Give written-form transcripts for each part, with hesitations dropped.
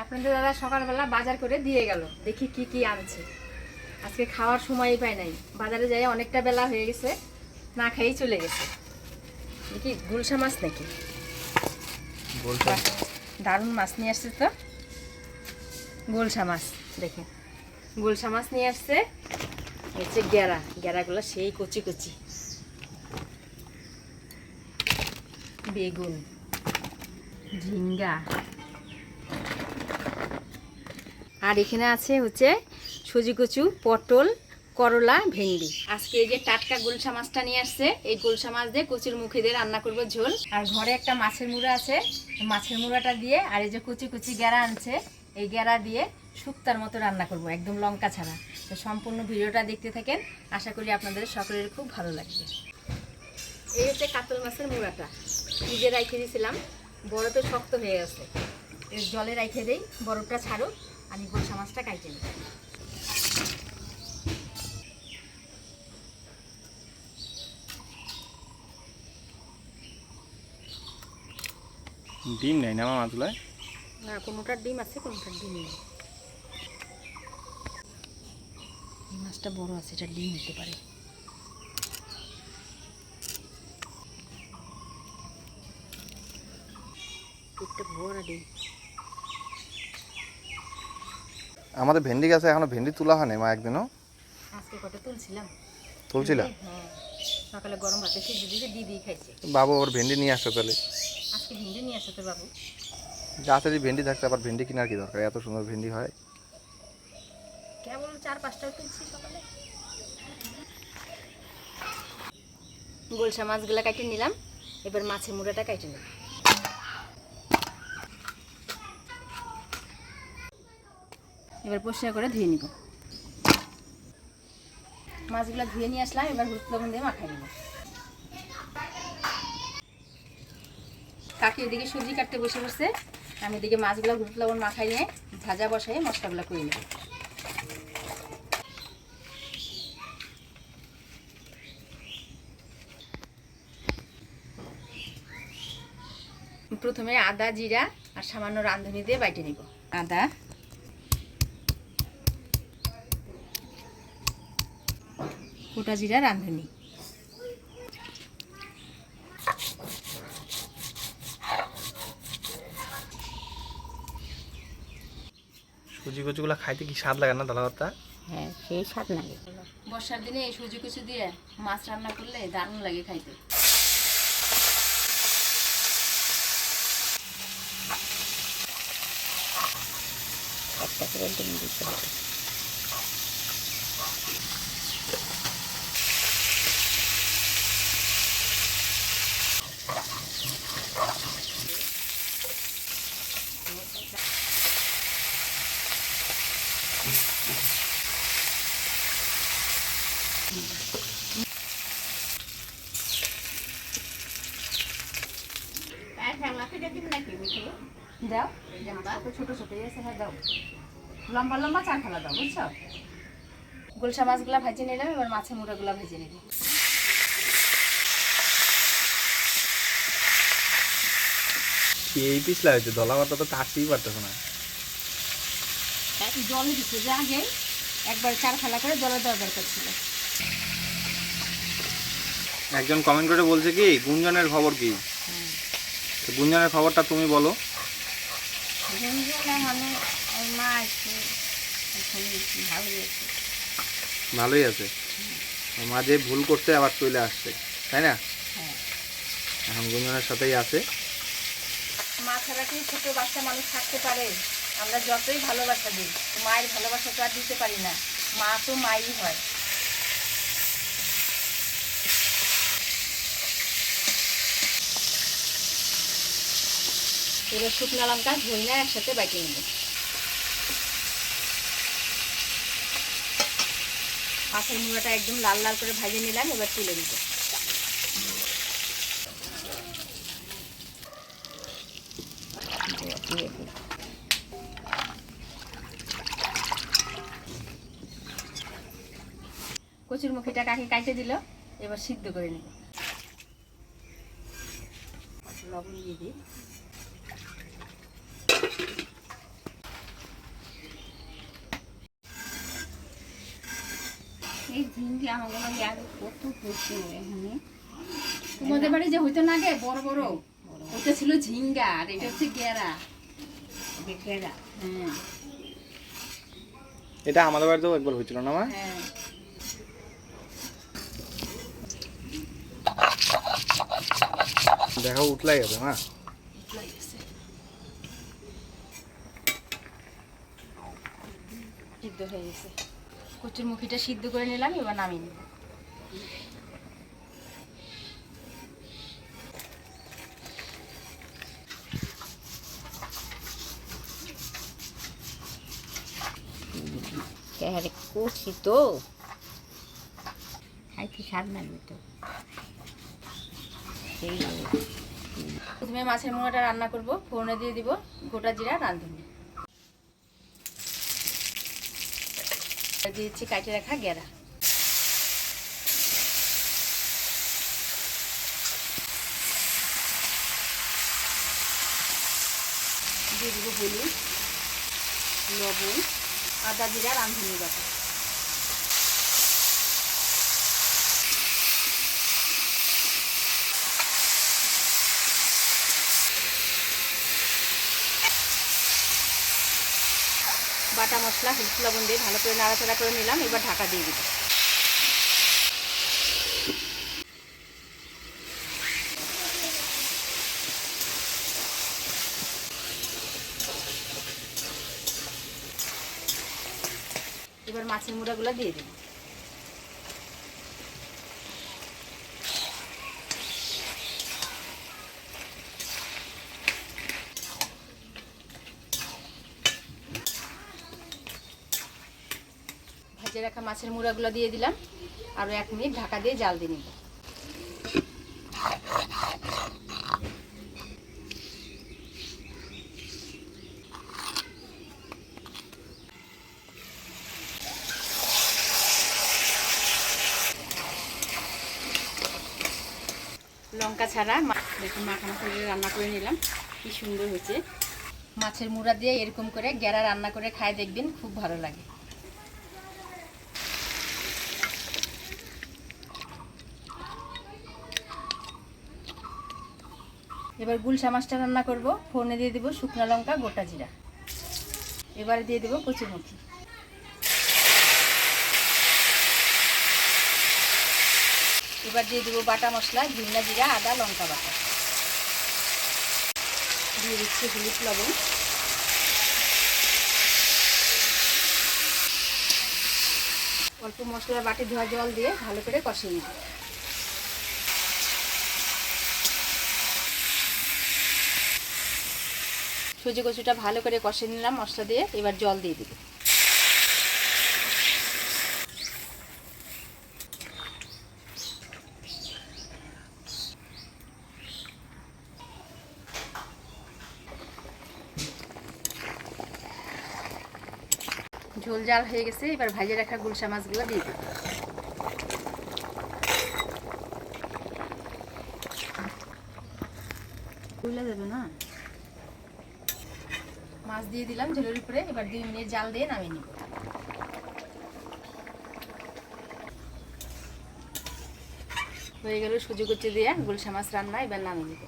আপনাদের দাদা সকালবেলা বাজার করে দিয়ে গেল, দেখি কি কি আনছে। আজকে খাওয়ার সময়ই পাই নাই, বাজারে যাই অনেকটা বেলা হয়ে গেছে, না খেয়েই চলে গেছে। দেখি গুলশা মাছ নাকি, দারুণ মাছ নিয়ে আসছে তো। গুলশা মাছ দেখে, গুলশা মাছ নিয়ে আসছে। হচ্ছে গেরাগুলো সেই কচি কচি। বেগুন, ঝিঙ্গা, আর এখানে আছে হচ্ছে সজি কচু, পটল, করলা, ভেন্ডি। আজকে এই যে টাটকা গুলশা মাছটা নিয়ে আসছে, এই গুলশা মাছ দিয়ে কচুর মুখে দিয়ে রান্না করবো ঝোল। আর ঘরে একটা মাছের মুড়া আছে, মাছের মুড়াটা দিয়ে আর এই যে কুচি কুচি গেরা আনছে, এই গেরা দিয়ে শুক্তার মতো রান্না করব, একদম লঙ্কা ছাড়া। তো সম্পূর্ণ ভিডিওটা দেখতে থাকেন, আশা করি আপনাদের সকলের খুব ভালো লাগবে। এই হচ্ছে কাতল মাছের মুড়াটা, নিজে রাইখে দিয়েছিলাম, বড় তো শক্ত হয়ে গেছে, এর জলে রাইখে দেই, বরফটা ছাড়ুক, আমি গুলশা মাছটা কাটে নিই। ডিম নেই না মাছগুলায়? না, কোনোটার ডিম আছে, কোনোটার ডিম নেই। এই মাছটা বড় আছে, এটা ডিম হতে পারে। একটা বড় ডিম। আমাদের ভেন্ডি গাছে এখনো ভেন্ডি তোলা হয়নি মা, একদিনও। আজকে কটা তুলছিলাম। তুলছিলাম? হ্যাঁ, সকালে গরম ভাতে সিদ্ধি দিয়ে দিদি খাইছে। বাবু ওর ভেন্ডি নিয়ে আসছে তাহলে। আজকে ভেন্ডি নিয়ে আসছে তোর বাবু। গাছে যদি ভেন্ডি থাকতে আবার ভেন্ডি কেনার কি দরকার, এত সুন্দর ভেন্ডি হয়। কেবল 4-5টাও তুলছি সকালে। গুলশা মাছগুলো কাটে নিলাম, এবার মাছের মুড়াটা কাটে নিলাম। এবার পরিষ্কার করে ধুয়ে নিব। মাছগুলো ধুয়ে নিয়ে আসলাম, এবার হলুদ লবণ দিয়ে মাখাই নেব। কাকি এদিকে সবজি কাটতে বসে বসে, আমি এদিকে মাছগুলো হলুদ লবণ মাখাই নিয়ে ভাজা বসাই মশলাগুলো করে নেব। প্রথমে আদা, জিরা আর সামান্য রাঁধুনি দিয়ে বাইটে নিব। আদা, গোটা জিরা, রাঁধুনি, সুজি কচুগুলো খাইতে কি স্বাদ লাগে না দাদা ভাতটা? হ্যাঁ, সেই স্বাদ লাগে। বর্ষার দিনে এই সুজি কুচি দিয়ে মাছ রান্না করলে দারুণ লাগে খাইতে। একটা করে ডিম দিতে হবে। দাও, ছোট ছোট আছে, হ্যাঁ দাও, লম্বা লম্বা 4 ফালা দাও, বুঝছো? গুলশা মাছগুলা ভেজে নিলাম, এবার মাছের মুড়াগুলা ভেজে নিব। এই পিছলা হয়েছে, দলা ভাতটা তো কাটতেই পারতেছে না। জলে দিচ্ছে যে আগে একবার 4 ফালা করে জলে দেওয়া দরকার ছিল। একজন কমেন্ট করে বলছে কি গুঞ্জনের খবর কি, তো গুঞ্জনের খবরটা তুমি বলো। ভালোই আছে, মাঝে ভুল করতে আবার চলে আসছে, তাই না? এখন গুঞ্জনের সাথেই আছে। মা ছাড়া কি ছোট বাচ্চা মানুষ থাকতে পারে? আমরা যতই ভালোবাসা দিই, মায়ের ভালোবাসা তো আর দিতে পারি না। মা তো মাই হয়। এবার শুকনো লঙ্কা ধইনা একসাথে বাইটে নেব। মাছের মুড়াটা একদম লাল লাল করে ভাজে নিলাম, এবার তুলে নিব। কচুর মুখিটা কাকি কাটে দিল, এবার সিদ্ধ করে নেব। লবণ দিয়ে দিই। এই ঝিঙ্গে আমাদের আগে কত হতো এখানে। তোমাদের বাড়ি যে হইতো না আগে বড় বড়, ওটা ছিল ঝিঙ্গা আর এটা হচ্ছে গেরা। বেকেরা হ্যাঁ এটা আমাদের বাড়িতেও একবার হয়েছিল না মা? হ্যাঁ। দেখা উঠলাই হবে মা। সিদ্ধ হয়ে গেছে, কচুর মুখিটা সিদ্ধ করে নিলাম, এবার নামিয়ে নিব। আরে করছি তো খাইতে স্বাদ লাগবে তো। সেই প্রথমে মাছের মোড়াটা রান্না করব, ফোড়নে দিয়ে দিব গোটা জিরা, রাঁধুনি দিয়েছি কাটে রাখা গেরা, দিয়ে দিব হলুদ, লবণ, আদা জিরা, রাঁধুনি বাটা। বাটা মশলা হলুদ লবণ দিয়ে ভালো করে নাড়াচাড়া করে নিলাম, এবার ঢাকা দিয়ে দিব। এবার মাছের মুড়াগুলো দিয়ে দিই। ভেজে রাখা মাছের মুড়াগুলো দিয়ে দিলাম, আরও 1 মিনিট ঢাকা দিয়ে জাল দিয়ে নিব। লঙ্কা ছাড়া দেখুন মাখা মাখা করে রান্না করে নিলাম, কি সুন্দর হয়েছে। মাছের মুড়া দিয়ে এরকম করে গেরা রান্না করে খায় দেখবেন, খুব ভালো লাগে। এবার গুলশা মাছটা রান্না করব, ফোড়নে দিয়ে দেবো শুকনো লঙ্কা, গোটা জিরা, এবারে দিয়ে দেবো কচুরমুখী, এবার দিয়ে দেবো বাটা মশলা, ধনিয়া জিরা, আদা, লঙ্কা বাটা, দিয়ে দিচ্ছি হলুদ লবণ, অল্প মশলার বাটি ধোয়া জল দিয়ে ভালো করে কষিয়ে নিব। সূর্য কচুটা ভালো করে কষিয়ে নিলাম মশলা দিয়ে, এবার জল দিয়ে দিব। ঝোল জাল হয়ে গেছে, এবার ভাজে রাখা গুলশা মাছগুলো দিয়ে দিব। ভুলে যাবে না, মাছ দিয়ে দিলাম ঝোলের উপরে, এবার 2 মিনিট জাল দিয়ে নামিয়ে নিব। হয়ে গেল সুজি কুচি দিয়ে গুলশা মাছ রান্না, এবার নামিয়ে নিব।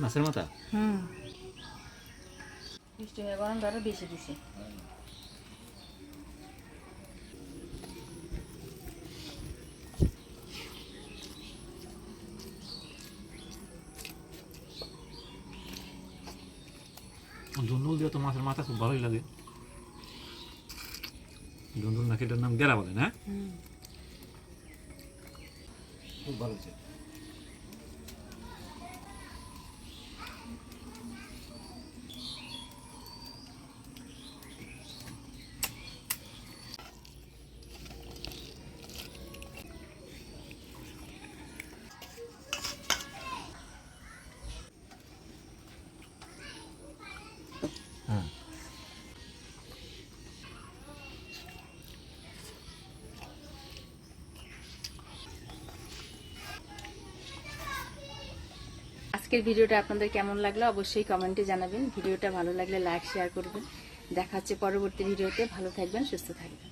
মাছের মাথা মিষ্টি হয়ে গরম আরো বেশি দিছে। ধুন্দুল দিয়ে তো মাছের মাথা খুব ভালোই লাগে। ধুন্দুল নাকি এটার নাম গেরা বলে না? খুব ভালো হয়েছে। আজকের ভিডিওটা আপনাদের কেমন লাগলো অবশ্যই কমেন্টে জানাবেন। ভিডিওটা ভালো লাগলে লাইক শেয়ার করবেন। দেখা হচ্ছে পরবর্তী ভিডিওতে। ভালো থাকবেন, সুস্থ থাকবেন।